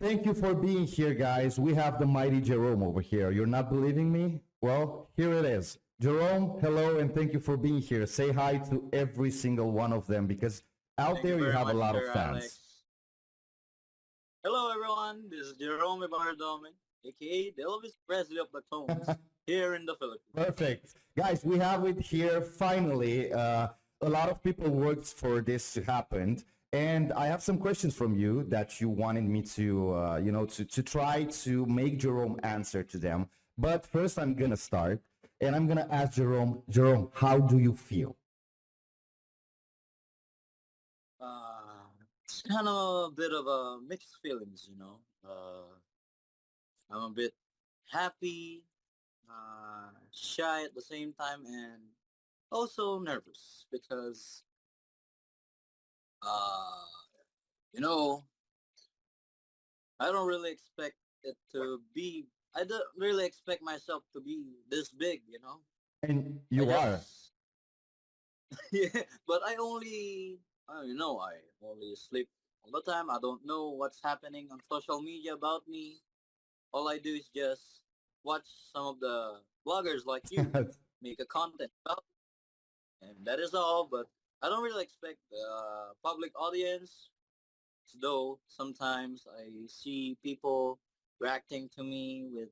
thank you for being here, guys. We have the mighty Jerome over here. You're not believing me? Well, here it is. Jerome, hello, and thank you for being here. Say hi to every single one of them because out Thank you there you very have a much, lot of Sir fans. Alex. Hello, everyone. This is Jerome Everdome, aka the Elvis Presley of the clones, here in the Philippines. Perfect. Guys, we have it here finally. A lot of people worked for this to happen. And I have some questions from you that you wanted me to, to try to make Jerome answer to them. But first, I'm going to start and I'm going to ask Jerome, how do you feel? It's kind of a bit of a mixed feelings, you know. I'm a bit happy, shy at the same time, and also nervous because, uh, you know, I don't really expect it to be. I don't really expect myself to be this big, you know. And I you are. just yeah, but I only sleep all the time. I don't know what's happening on social media about me. All I do is just watch some of the bloggers like you make a content about, and that is all. But I don't really expect the public audience. Though sometimes I see people reacting to me with,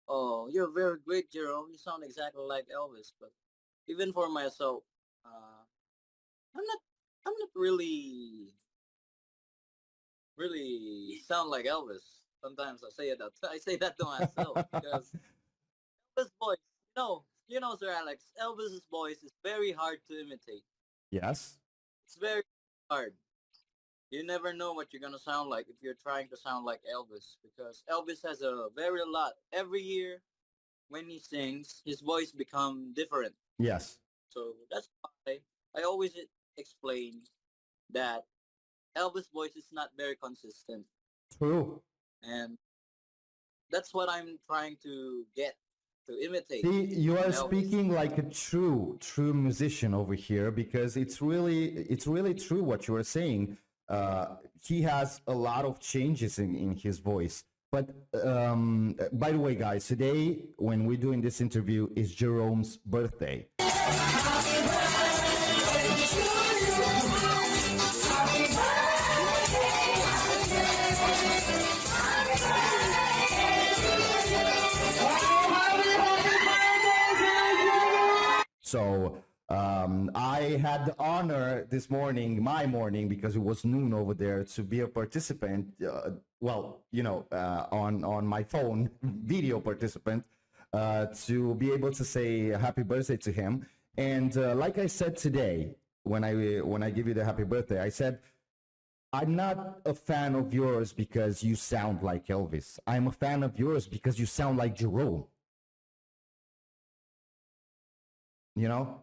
"Oh, you're very great, Jerome. You sound exactly like Elvis." But even for myself, uh, I'm not I'm not really sound like Elvis. Sometimes I say that to myself because Elvis' voice, Sir Alex, Elvis's voice is very hard to imitate. Yes. It's very hard. You never know what you're gonna sound like if you're trying to sound like Elvis because Elvis has a very lot. Every year when he sings, his voice become different. Yes. So that's why I always explain that Elvis' voice is not very consistent, True. and that's what I'm trying to get to imitate See, you on are Elvis. speaking like a true musician over here because it's really true what you are saying. He has a lot of changes in his voice. But by the way, guys, today when we're doing this interview is Jerome's birthday. So I had the honor this morning, my morning, because it was noon over there, to be a participant. On my phone, video participant, to be able to say happy birthday to him. And like I said today, when I give you the happy birthday, I said I'm not a fan of yours because you sound like Elvis. I'm a fan of yours because you sound like Jerome. You know.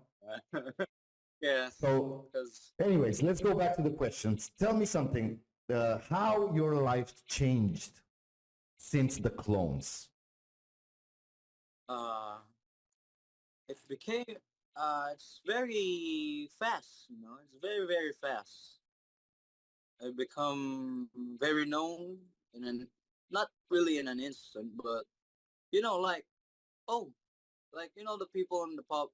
Yes, So, because anyways, let's go back to the questions. Tell me something. How your life changed since the clones? uh, it became it's very fast. You know, it's very very fast. I become very known in an not really in an instant, but like oh, like the people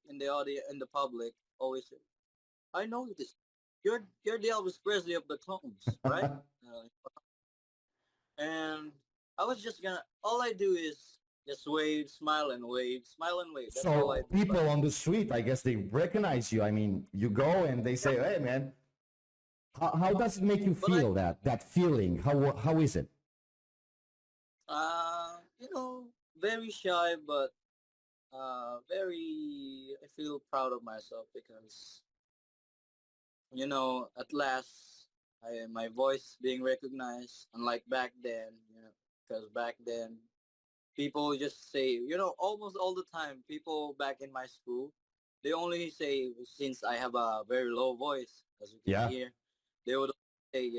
in the audience in the public always say, I know this. You're the Elvis Presley of the clones, right? Uh, and I was just gonna. All I do is just wave, smile, and wave, smile and wave. That's all I So do. But people on the street, I guess they recognize you. I mean, you go and they say, "Hey, man, how does it make you but I feel that feeling? How is it?" very shy, but very. I feel proud of myself because at last, my voice being recognized. Unlike back then, because back then people just say, almost all the time, people back in my school, they only say since I have a very low voice, as you can Yeah. hear, they would say,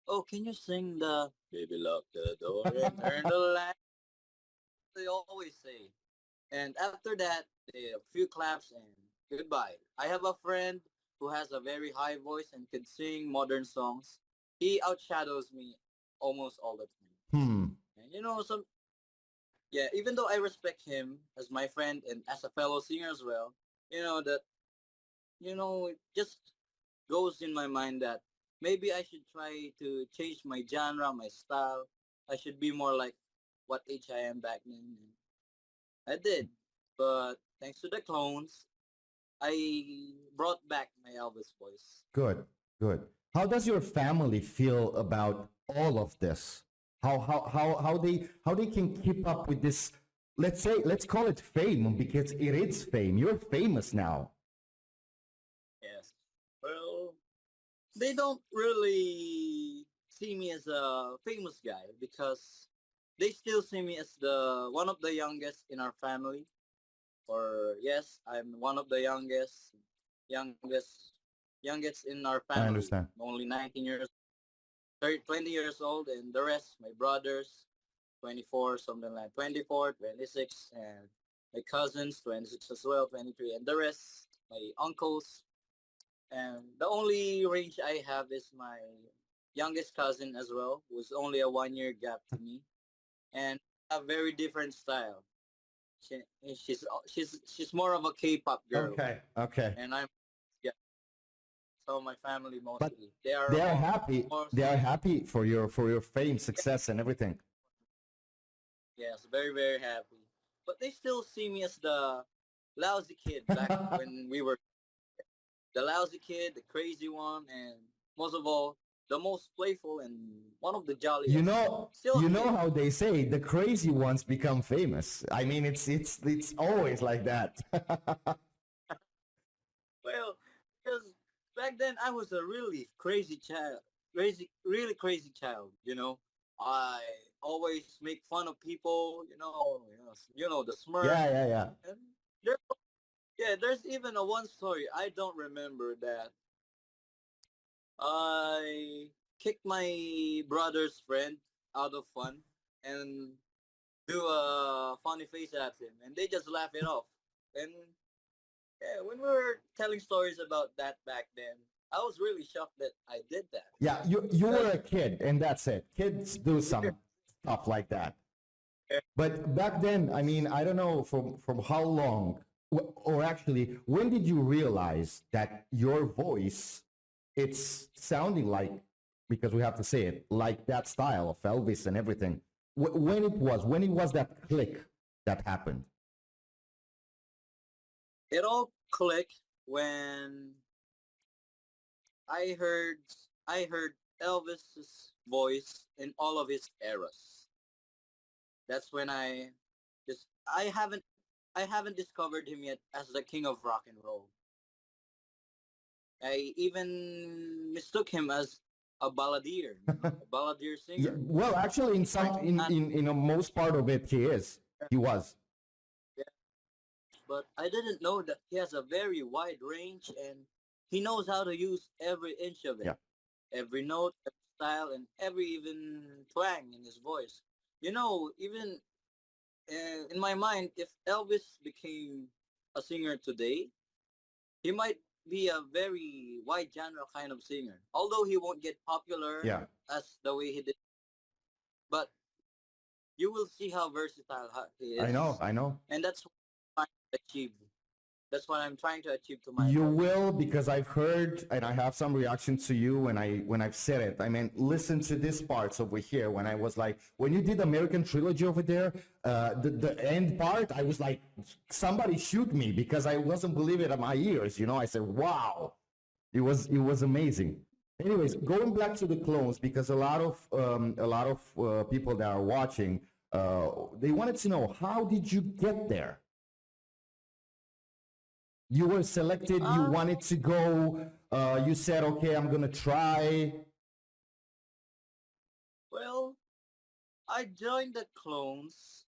"Oh, can you sing the Baby Lock the Door and Turn the Light?" They always say. And after that, a few claps and goodbye. I have a friend who has a very high voice and can sing modern songs. He outshadows me almost all the time. Hmm. And some yeah, even though I respect him as my friend and as a fellow singer as well, that it just goes in my mind that maybe I should try to change my genre, my style. I should be more like what age I am back then. And I did, but thanks to the clones, I brought back my Elvis voice. Good, good. How does your family feel about all of this? How they can keep up with this? Let's call it fame because it is fame. You're famous now. Yes. Well, they don't really see me as a famous guy because they still see me as the one of the youngest in our family. Or yes, I'm one of the youngest, youngest in our I family. understand. Only 19 years, 20 years old, and the rest, my brothers, 24, something like 24, 26, and my cousins, 26 as well, 23, and the rest, my uncles. And the only range I have is my youngest cousin as well, who's only a 1 year gap to me, and a very different style. She, she's more of a K-pop girl, Okay, okay. and I'm yeah. So my family But mostly they are they are more happy. more They are happy for your fame, success, and everything. yes, very very happy. But they still see me as the lousy kid back when we were the lousy kid, the crazy one, and most of all, the most playful and one of the you jolliest. know, Still a you kid. know how they say the crazy ones become famous. I mean, it's always like that. Well, because back then I was a really crazy child, crazy, really crazy child. I always make fun of people. The smirk. Yeah, yeah, yeah. And there, yeah, there's even a one story I don't remember that I kicked my brother's friend out of fun and do a funny face at him, and they just laugh it off. And yeah, when we were telling stories about that back then, I was really shocked that I did that. Yeah, you were Because a kid, and that's it. Kids do some stuff like that. But back then, I mean, I don't know from how long, or actually, when did you realize that your voice, it's sounding like, because we have to say it, like that style of Elvis and everything. When it was that click that happened. it all clicked when I heard I heard Elvis's voice in all of his eras. That's when I haven't discovered him yet as the king of rock and roll. I even mistook him as a balladeer, a balladeer Yeah, singer. well, actually, in some And, in a most part of it, he is. He was. yeah, but I didn't know that he has a very wide range and he knows how to use every inch of it, Yeah. every note, every style, and every even twang in his voice. Even in my mind, if Elvis became a singer today, he might be a very wide genre kind of singer. Although he won't get popular Yeah. as the way he did, but you will see how versatile he I know. is, I know. and that's what I'm trying to achieve. That's what I'm trying to achieve to my You Elvis. will, because I've heard and I have some reaction to you when I've said it. I mean, listen to this parts over here when I was like, when you did American Trilogy over there, the end part, I was like, somebody shoot me because I wasn't believing it at my ears. I said, wow, it was amazing. Anyways, going back to the clones, because a lot of people that are watching, they wanted to know, how did you get there? You were selected, you Uh, wanted to go, you said, okay, I'm gonna try. well, I joined the clones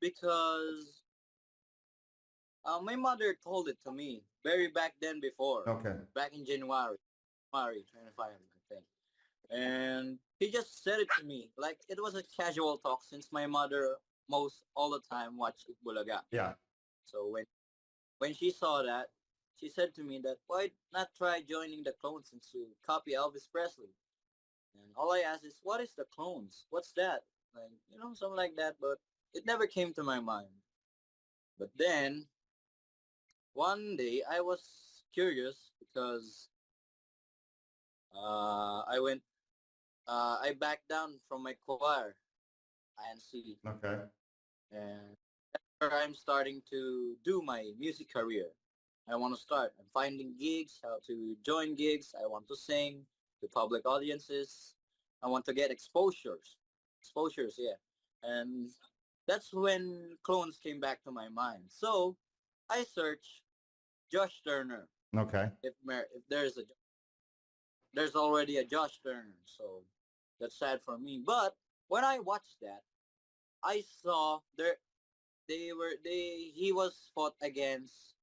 because my mother told it to me very back then before, Okay. back in January 25, I think. And he just said it to me like it was a casual talk since my mother most all the time watched Bulaga. Yeah. So when she saw that, she said to me that why not try joining the clones since you copy Elvis Presley? And all I asked is, what is the clones? What's that? Like, something like that. But it never came to my mind. But then one day I was curious because I went, I backed down from my choir, INC, Okay. and where I'm starting to do my music career. I want to start. I'm finding gigs, how to join gigs. I want to sing to public audiences. I want to get exposures. Exposures, yeah. And that's when clones came back to my mind. So I searched Josh Turner. Okay. If there's already a Josh Turner, so that's sad for me. But when I watched that, I saw he was fought against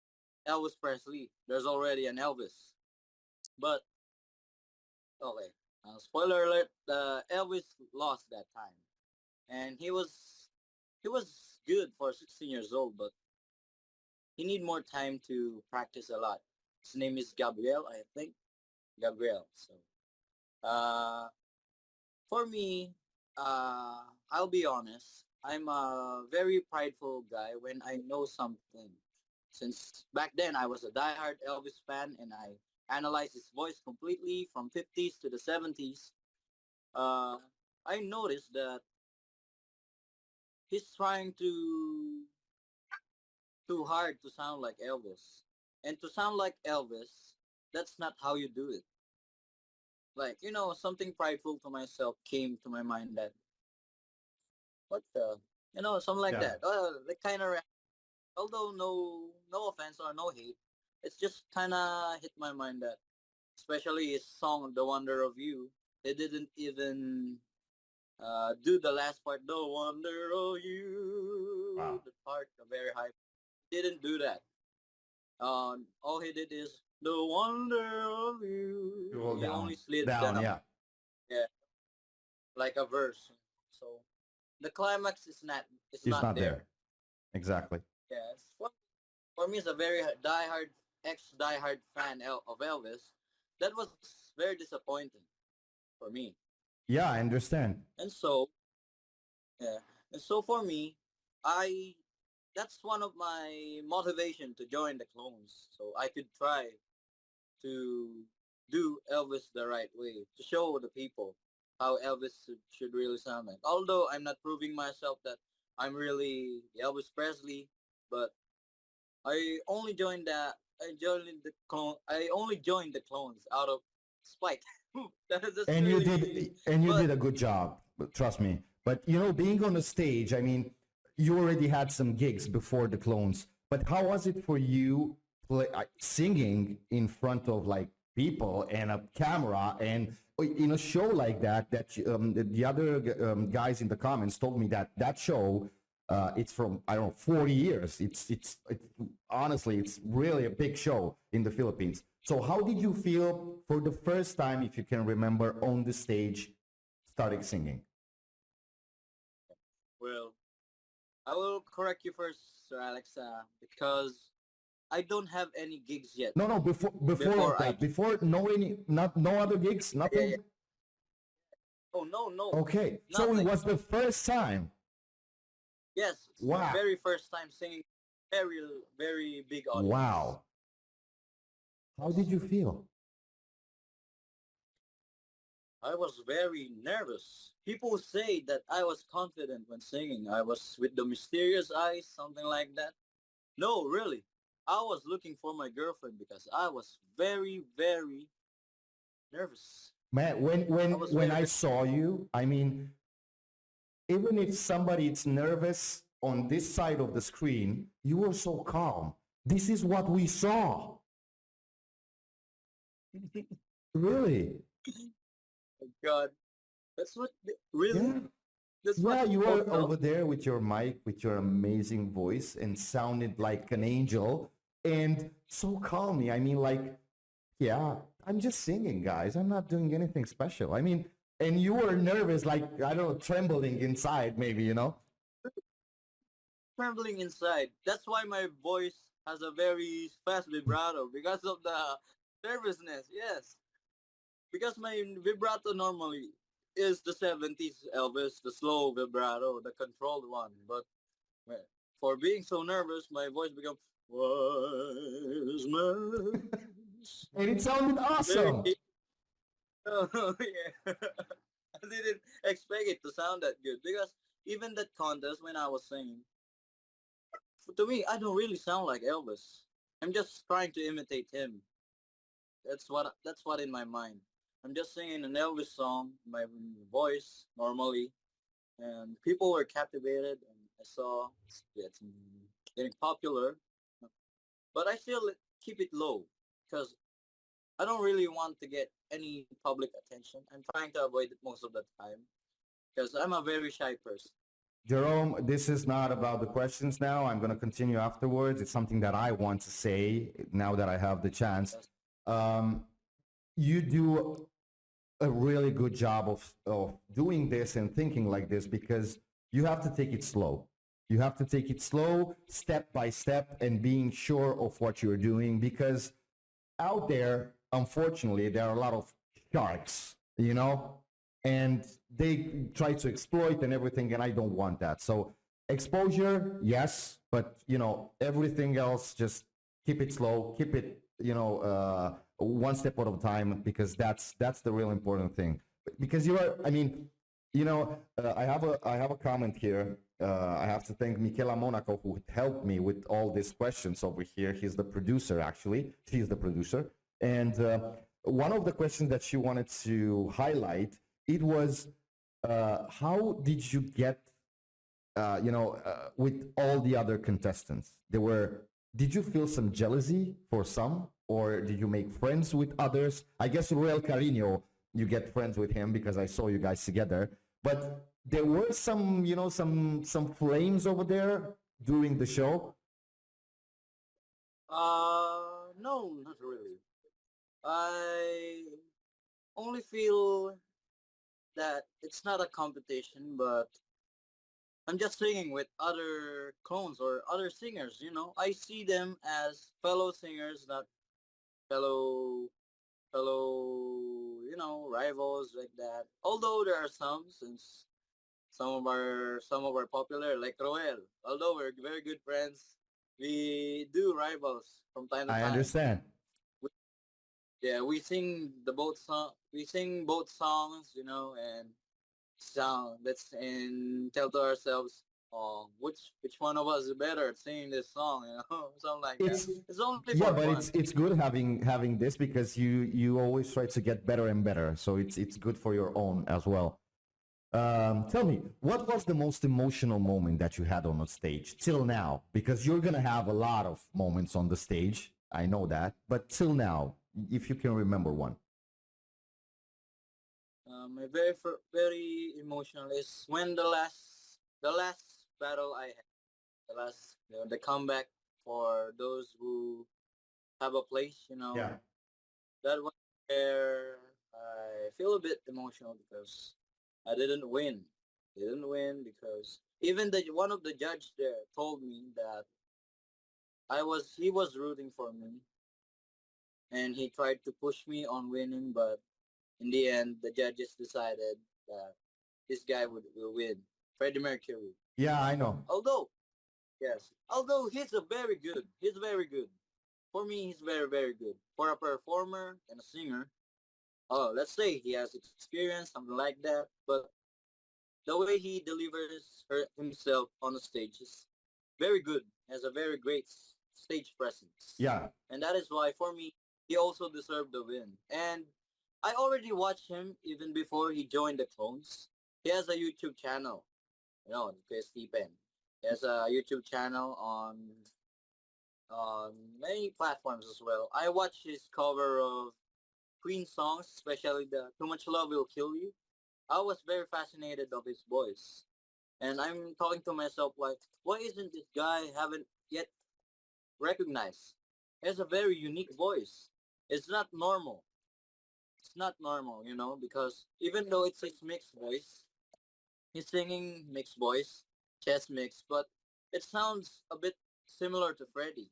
Elvis Presley. There's already an Elvis. But okay, spoiler alert: Elvis lost that time, and he was good for 16 years old, but he need more time to practice a lot. His name is Gabriel, I think. Gabriel. So, uh, for me, I'll be honest. I'm a very prideful guy when I know something. Since back then I was a diehard Elvis fan and I analyzed his voice completely from 50s to the 70s. Uh, I noticed that he's trying too hard to sound like Elvis. And to sound like Elvis, that's not how you do it. Like, something prideful to myself came to my mind that what the something like Yeah. that. The kind of, although no offense or no hate, it's just kind of hit my mind that especially his song "The Wonder of You," they didn't even do the last part, "The Wonder of You," Wow. the part, the very high. Didn't do that. All he did is "The Wonder of You." You all He only down. slid Down. down, Yeah. yeah, like a verse. So the climax is It's not not there. there. Exactly. Yeah, for me, as a very diehard diehard fan of Elvis, that was very disappointing for me. Yeah, I understand. And so, yeah, and so for me, I that's one of my motivation to join the clones, so I could try to do Elvis the right way, to show the people how Elvis should really sound like. Although I'm not proving myself that I'm really Elvis Presley, but I only joined the I only joined the clones out of spite. That's And you really did, mean. and you But did a good job. Trust me. But being on the stage, I mean, you already had some gigs before the clones. But how was it for you singing in front of like people and a camera and in a show like that? The other guys in the comments told me that that show it's from I don't know 40 years. It's honestly it's really a big show in the Philippines. So how did you feel for the first time, if you can remember, on the stage, starting singing? well, I will correct you first, Sir Alexa, because I don't have any gigs yet. No, no, before of Before I that, before no other gigs, yeah, yeah. nothing. Oh no no Okay, so it nothing. was the first time. Yes, it's my Wow, very first time singing very very big audience. wow. How did Yes. you feel? I was very nervous. People say that I was confident when singing. I was with the mysterious eyes, something like that. No, really. I was looking for my girlfriend because I was very, very nervous. Man, I was when very, I very saw you, I mean, even if somebody is nervous on this side of the screen, you were so calm. This is what we saw. Really? God. Really? Yeah. That's what Yeah, you people were tell? over there with your mic, with your amazing voice, and sounded like an angel and so calmly. I mean, like, yeah, I'm just singing, guys. I'm not doing anything special. I mean, and you were nervous, like, I don't know, trembling inside, maybe. Trembling inside. That's why my voice has a very fast vibrato because of the nervousness. Yes. Because my vibrato normally is the 70s Elvis, the slow vibrato, the controlled one. But well, for being so nervous, my voice becomes wise man. And it sounded Very awesome. deep. Oh, yeah. I didn't expect it to sound that good because even that contest when I was singing, to me, I don't really sound like Elvis. I'm just trying to imitate him. That's what in my mind. I'm just singing an Elvis song, my voice normally, and people were captivated, and I saw it's getting popular. But I still keep it low because I don't really want to get any public attention. I'm trying to avoid it most of the time because I'm a very shy person. Jerome, this is not about the questions now. I'm going to continue afterwards. It's something that I want to say now that I have the chance. Yes. Um, you do a really good job of doing this and thinking like this because you have to take it slow. You have to take it slow, step by step, and being sure of what you're doing because out there, unfortunately, there are a lot of sharks, and they try to exploit and everything, and I don't want that. So exposure, yes, but everything else, just keep it slow, keep it, one step at a time, because that's the real important thing. Because I mean, I have a comment here. I have to thank Michela Monaco who helped me with all these questions over here. He's the producer, actually. She's the producer. And one of the questions that she wanted to highlight, it was, how did you get, with all the other contestants? Did you feel some jealousy for some, or did you make friends with others? I guess Ruel Carino, you get friends with him because I saw you guys together. But there were some, some flames over there during the show. No, not really. I only feel that it's not a competition, but I'm just singing with other clones or other singers. I see them as fellow singers, not fellow rivals like that. Although there are some, since some of our popular like Roel. Although we're very good friends, we do rivals from time to I time. understand. We, yeah, we sing both songs, and sound. Let's and tell to ourselves, which one of us is better at singing this song, something like that. It's It's only Yeah, for but fun. it's good having this because you always try to get better and better. So it's good for your own as well. Tell me, what was the most emotional moment that you had on the stage till now? Because you're gonna have a lot of moments on the stage. I know that, but till now, if you can remember one. My very emotional is when the last battle I had, the comeback for those who have a place. Yeah. That one where I feel a bit emotional because I didn't win. Didn't win because even the one of the judge there told me that he was rooting for me and he tried to push me on winning, but in the end the judges decided that this guy will win. Freddie Mercury. Yeah, I know. Although yes, although he's very good. For me, he's very very good for a performer and a singer. Oh, let's say he has experience, something like that. But the way he delivers himself on the stage is very good. Has a very great stage presence, Yeah. and that is why for me he also deserved the win. And I already watched him even before he joined the Clones. He has a YouTube channel, Chris Stephen. He has a YouTube channel on many platforms as well. I watched his cover of Queen songs, especially the "Too Much Love Will Kill You." I was very fascinated of his voice. And I'm talking to myself like, why isn't this guy haven't yet recognized? He has a very unique voice. It's not normal. It's not normal, because even though it's his mixed voice, he's singing mixed voice, chest mix, but it sounds a bit similar to Freddie.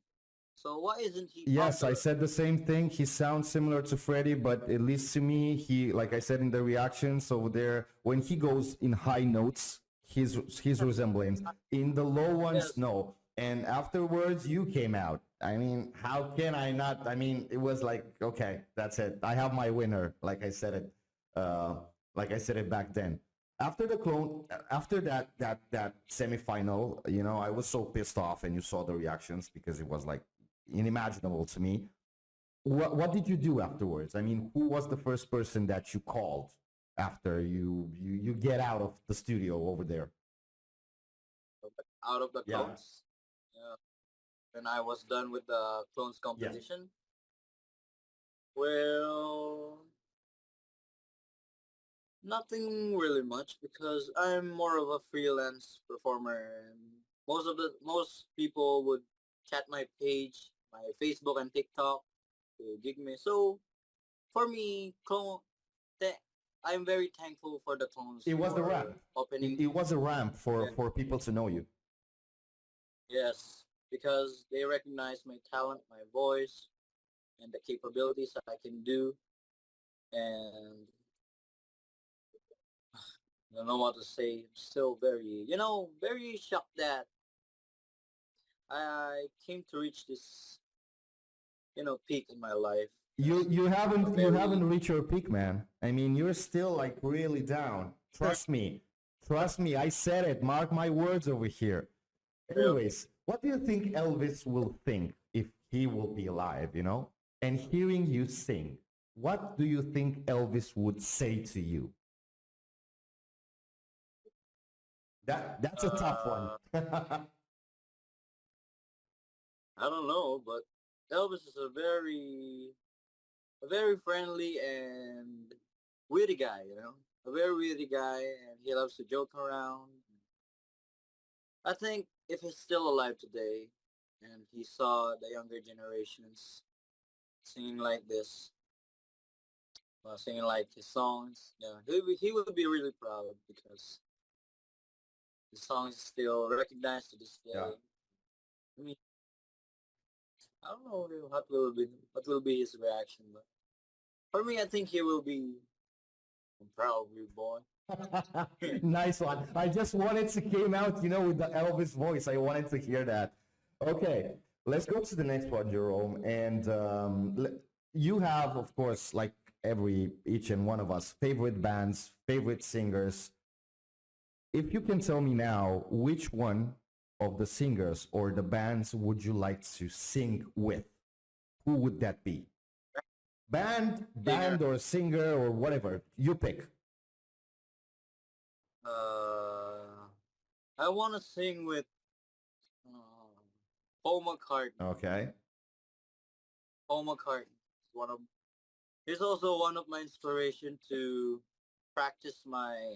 So why isn't he Yes, I popular? said the same thing. He sounds similar to Freddie, but at least to me, he, like I said in the reactions over there, when he goes in high notes, his resemblance. In the low ones, Yes, no. And afterwards, you came out. I mean, how can I not? I mean, it was like, okay, that's it. I have my winner. Uh, like I said it back then. After the clone, after that semifinal, I was so pissed off, and you saw the reactions because it was like unimaginable to me. What did you do afterwards? I mean, who was the first person that you called after you get out of the studio over there? out of the Yeah. clones. Yeah. When I was done with the clones Yes. competition, well, nothing really much because I'm more of a freelance performer, and most people would chat my page, my Facebook and TikTok to gig me. So for me, I'm very thankful for the clones It was the ramp. for opening. It was a ramp for Yeah, people to know you. yes, because they recognize my talent, my voice, and the capabilities that I can do. And I don't know what to say. I'm still very shocked that I came to reach this, peak in my life. You you I'm a haven't you very haven't reached your peak, man. I mean, you're still like really down. Trust me. Trust me. I said it. Mark my words over here. real. Anyways, what do you think Elvis will think if he will be alive, And hearing you sing, what do you think Elvis would say to you? That's a tough one. Uh, I don't know, but Elvis is a very friendly and witty guy. A very witty guy, and he loves to joke around. I think if he's still alive today, and he saw the younger generations singing like this, singing like his songs, yeah, he would be really proud because his songs is still recognized to this Yeah. day. I mean, I don't know what will be his reaction, but for me, I think he will be proud of you, boy. Nice one. I just wanted to came out, with the Elvis voice. I wanted to hear that. Okay, let's go to the next one, Jerome. And you have, of course, like each and one of us, favorite bands, favorite singers. If you can tell me now, which one of the singers or the bands would you like to sing with? Who would that be? Singer, Band or singer or whatever you pick. uh, I want to sing with uh, Paul McCartney. Okay. Paul McCartney is one of. He's also one of my inspiration to practice my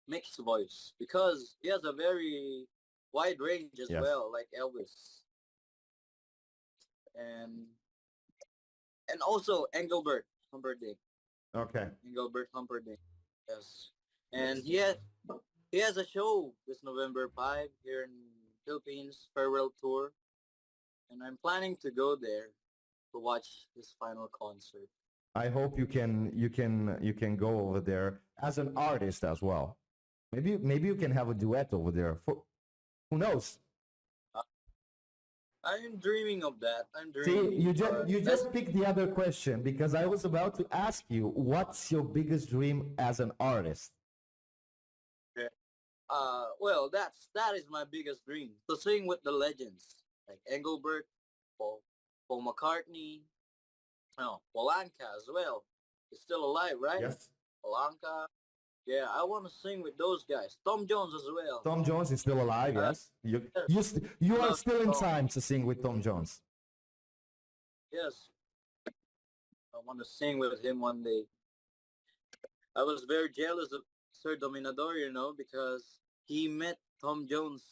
mixed voice because he has a very wide range as Yes. well, like Elvis, and also Okay. Engelbert Humperdinck. Yes, and he has a show this November 5 here in Philippines farewell tour, and I'm planning to go there to watch his final concert. I hope you can go over there as an artist as well. Maybe you can have a duet over there. For who knows? Uh, I'm dreaming of that. I'm See, dreaming, you just but you let's. just picked the other question because I was about to ask you what's your biggest dream as an artist? Well, that is my biggest dream to sing with the legends like Engelbert, Paul McCartney, Polanka as well. He's still alive, right? Yes. Polanka. Yeah, I want to sing with those guys. Tom Jones as well. Tom Jones is still alive. Uh, Yes. You yes, you you are love still in Tom. time to sing with Tom Jones. Yes, I want to sing with him one day. I was very jealous of Sir Dominador, because he met Tom Jones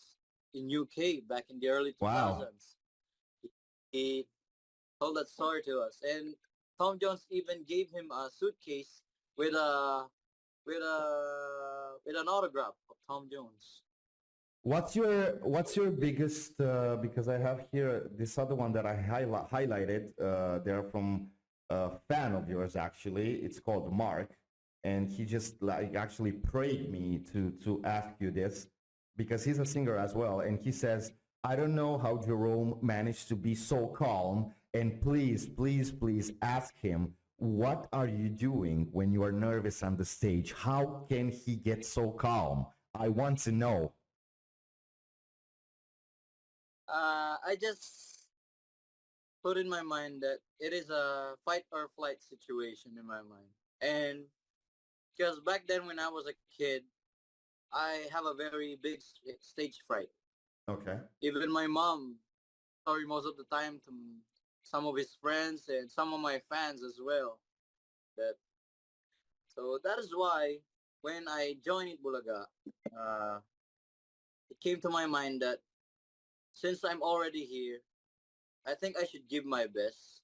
in UK back in the early Wow. 2000s. He told that story to us, and Tom Jones even gave him a suitcase with a with an autograph of Tom Jones. What's your biggest? Because I have here this other one that I highlighted. They're from a fan of yours actually. It's called Mark, and he just like actually prayed me to ask you this because he's a singer as well, and he says, I don't know how Jerome managed to be so calm, and please, please, please ask him. What are you doing when you are nervous on the stage? How can he get so calm? I want to know. I just put in my mind that it is a fight or flight situation in my mind. And because back then when I was a kid, I have a very big stage fright. Okay. Even my mom, sorry, most of the time to some of his friends and some of my fans as well. That so that is why when I joined Bulaga, uh, it came to my mind that since I'm already here, I think I should give my best,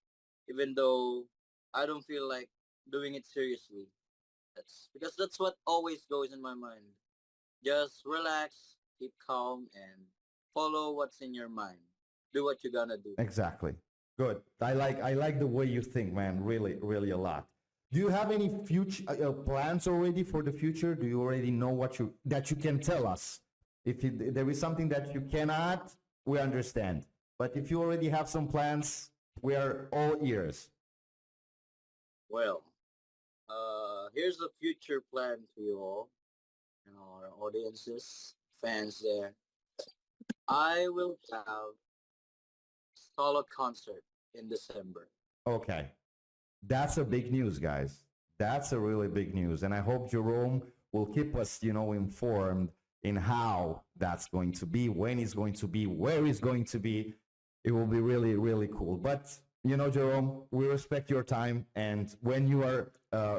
even though I don't feel like doing it seriously. That's because that's what always goes in my mind. Just relax, keep calm, and follow what's in your mind. Do what you're gonna do. Exactly. Good. I like the way you think, man. Really, really a lot. Do you have any future plans already for the future? Do you already know what you can tell us? If there is something that you cannot, we understand. But if you already have some plans, we are all ears. Well, here's a future plan to you all, our audiences, fans there. I will have solo concert in December. Okay. That's a big news, guys. That's a really big news. And I hope Jerome will keep us, informed in how that's going to be, when it's going to be, where it's going to be. It will be really, really cool. But, Jerome, we respect your time. And when you are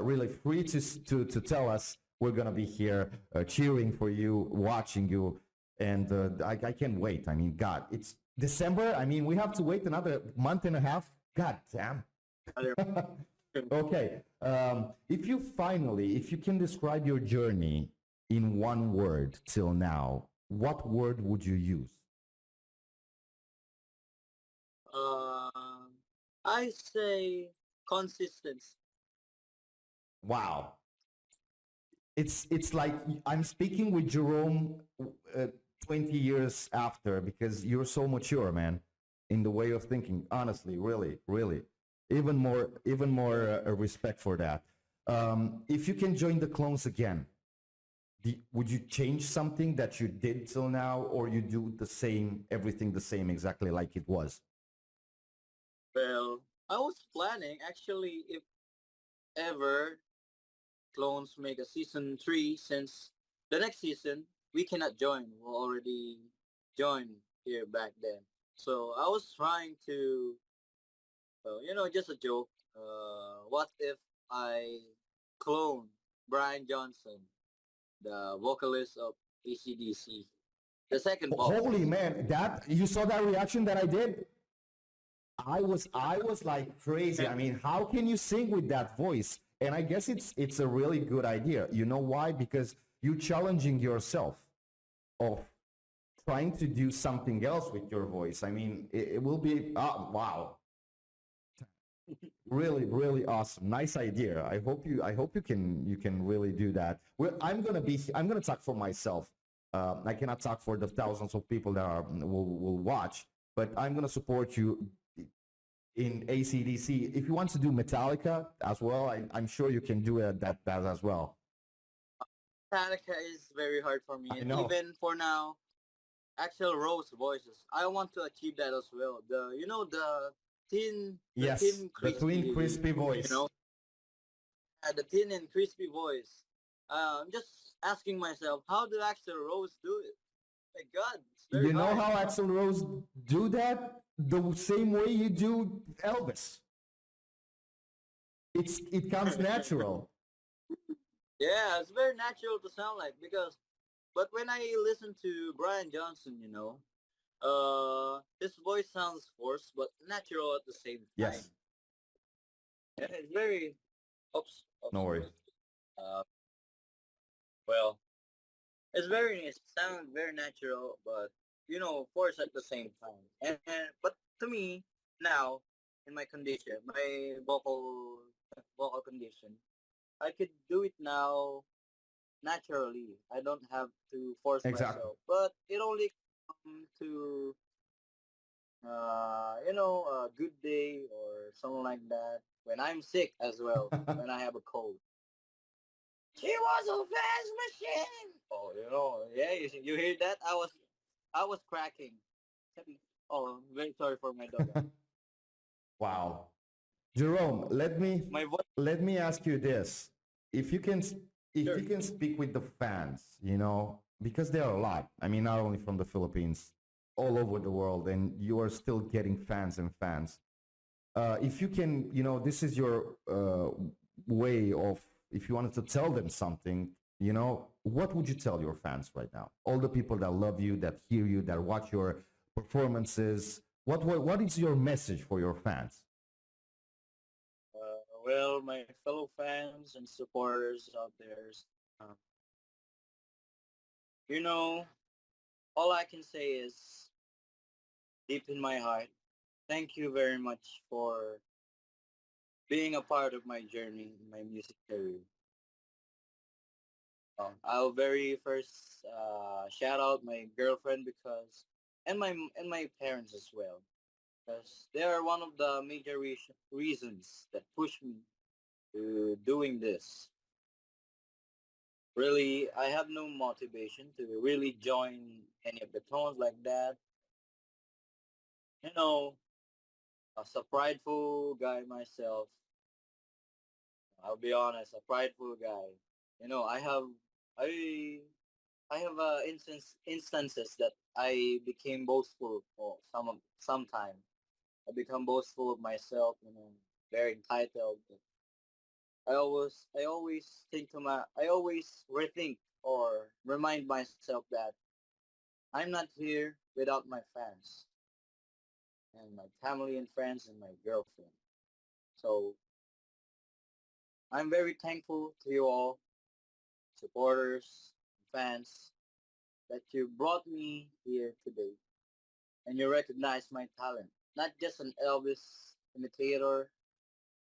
really free to tell us, we're going to be here cheering for you, watching you. And I can't wait. I mean, God, it's December. I mean, we have to wait another month and a half. God damn. Okay. If you can describe your journey in one word till now, what word would you use? Uh, I say consistency. Wow. It's like I'm speaking with Jerome uh, 20 years after because you're so mature, man, in the way of thinking. Honestly, really, really, even more respect for that. If you can join the clones again, would you change something that you did till now, or you do the same, everything the same, exactly like it was? Well, I was planning actually if ever clones make a season 3 since the next season we cannot join. We already joined here back then. So I was trying to, just a joke. What if I clone Brian Johnson, the vocalist of ACDC, the second Holy vocalist? man, that you saw that reaction that I did? I was like crazy. I mean, how can you sing with that voice? And I guess it's a really good idea. You know why? Because you're challenging yourself of trying to do something else with your voice. I mean, it will be wow, really, really awesome. Nice idea. I hope you can really do that. Well, I'm gonna talk for myself. I cannot talk for the thousands of people that will watch, but I'm gonna support you in ACDC. If you want to do Metallica as well, I'm sure you can do that as well. Metallica is very hard for me, I and know. even for now, Axel Rose voices. I want to achieve that as well. The Yes, thin the twin crispy, crispy you voice. know, the thin and crispy voice. I'm just asking myself, how did Axel Rose do it? My God, it's very You know hard. how Axl Rose do that? The same way you do Elvis. It comes natural. Yeah, it's very natural to sound like because, but when I listen to Brian Johnson, his voice sounds forced but natural at the same time. Yes, Yeah, it's very, oops, no oops. worries. Uh, well, It sounds very natural, but forced at the same time. And but to me now, in my condition, my vocal condition, I could do it now naturally. I don't have to force Exactly. myself. But it only come to a good day or something like that when I'm sick as well. When I have a cold. She was a fast machine. Oh, yeah. You hear that? I was cracking. Oh, very sorry for my dog. Wow. Jerome, My voice. let me ask you this. If you can if Sure. you can speak with the fans, because there are a lot. I mean, not only from the Philippines, all over the world, and you are still getting fans and fans. If you can, this is your way of, if you wanted to tell them something, what would you tell your fans right now? All the people that love you, that hear you, that watch your performances. What is your message for your fans? Well, my fellow fans and supporters out there, uh, you know, all I can say is deep in my heart, thank you very much for being a part of my journey in my music career. I'll very first shout out my girlfriend because and my parents as well because they are one of the major reasons that push me to doing this. Really, I have no motivation to really join any of the tones like that. You know, as a prideful guy myself, I'll be honest, a prideful guy. I I have instances that I became boastful for some time. I become boastful of myself, very entitled. I always rethink or remind myself that I'm not here without my fans and my family and friends and my girlfriend. So I'm very thankful to you all, supporters, fans, that you brought me here today and you recognize my talent. Not just an Elvis imitator,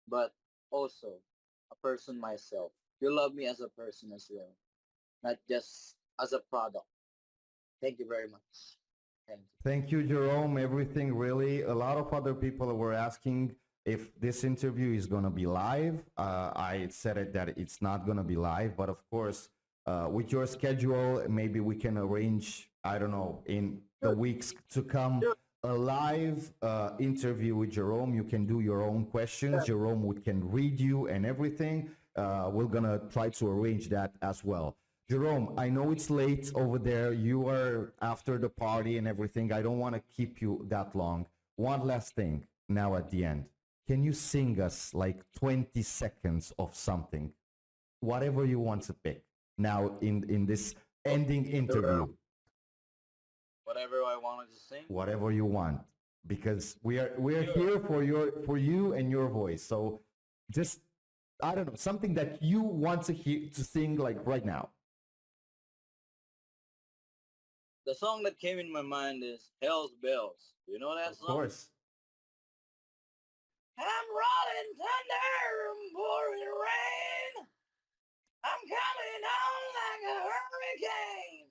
but also a person myself. You love me as a person as well, not just as a product. Thank you very much. Thank you. Thank you, Jerome. Everything really. A lot of other people were asking if this interview is going to be live. I said it that it's not going to be live, but of course, with your schedule, maybe we can arrange, I don't know, in the Sure, weeks to come, sure. a live interview with Jerome. You can do your own questions. Yeah. Jerome can read you and everything. We're going to try to arrange that as well. Jerome, I know it's late over there. You are after the party and everything. I don't want to keep you that long. One last thing now at the end. Can you sing us like 20 seconds of something? Whatever you want to pick now in this ending Sure. interview. Whatever I wanted to sing. Whatever you want. Because we are Sure. here for you and your voice. So just I don't know, something that you want to hear to sing like right now. The song that came in my mind is Hell's Bells. You know that Of song? course. I'm rolling thunder and pouring rain. I'm coming on like a hurricane.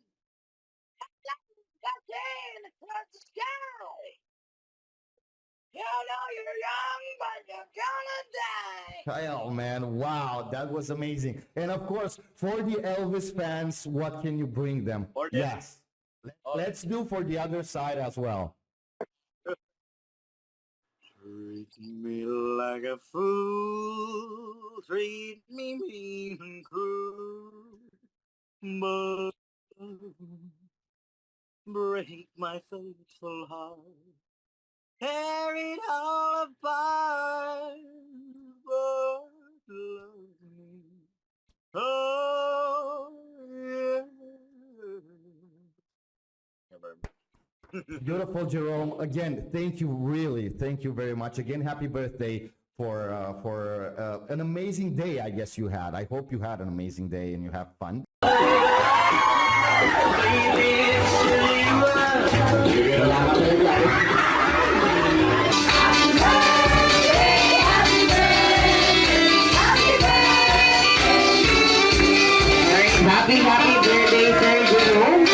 Touching across the sky. You know you're young, but you're gonna die. Kyle, man, wow, that was amazing. And of course, for the Elvis fans, what can you bring them? Or the Yes, oh, let's do for the other side as well. treat me like a fool, treat me mean and cruel, but break my faithful heart. Tear it all apart, but love me. Oh, yeah. Beautiful, Jerome. Again, thank you, really, thank you very much. Again, happy birthday for an amazing day. I guess you had. I hope you had an amazing day and you have fun. Happy birthday, Sir Jerome.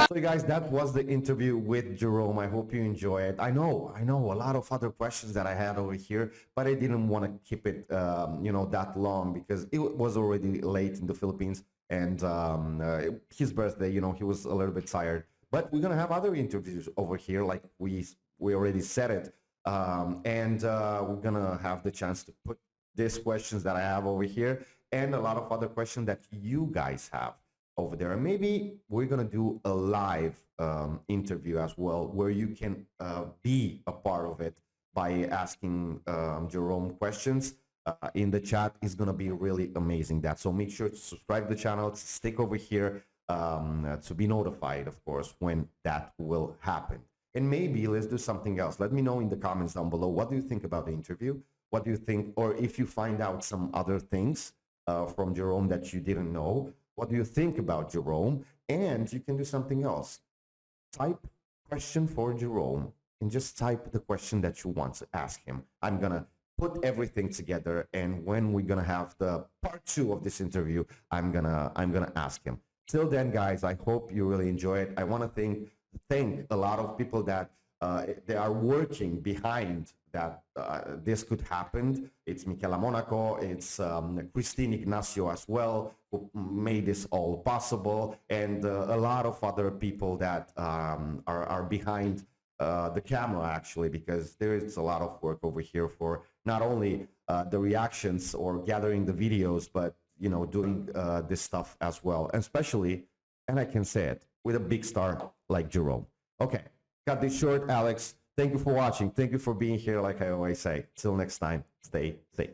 So guys, that was the interview with Jerome. I hope you enjoy it. I know a lot of other questions that I had over here, but I didn't want to keep it, that long because it was already late in the Philippines and his birthday. He was a little bit tired. But we're gonna have other interviews over here, like we already said it, and we're gonna have the chance to put these questions that I have over here and a lot of other questions that you guys have over there. And maybe we're gonna do a live interview as well, where you can be a part of it by asking Jerome questions in the chat. Is gonna be really amazing. That so make sure to subscribe to the channel, to stick over here to be notified, of course, when that will happen. And maybe let's do something else. Let me know in the comments down below. What do you think about the interview? What do you think, or if you find out some other things from Jerome that you didn't know, what do you think about Jerome? And you can do something else. Type question for Jerome and just type the question that you want to ask him. I'm gonna put everything together, and when we're gonna have the part 2 of this interview, I'm gonna ask him. Till then, guys, I hope you really enjoy it. I want to thank a lot of people that they are working behind that this could happen. It's Michela Monaco, it's Christine Ignacio as well, who made this all possible, and a lot of other people that are behind the camera, actually, because there is a lot of work over here for not only the reactions or gathering the videos, but doing this stuff as well, and especially, and I can say it, with a big star like Jerome. Okay, cut this short, Alex. Thank you for watching. Thank you for being here, like I always say. Till next time, stay safe.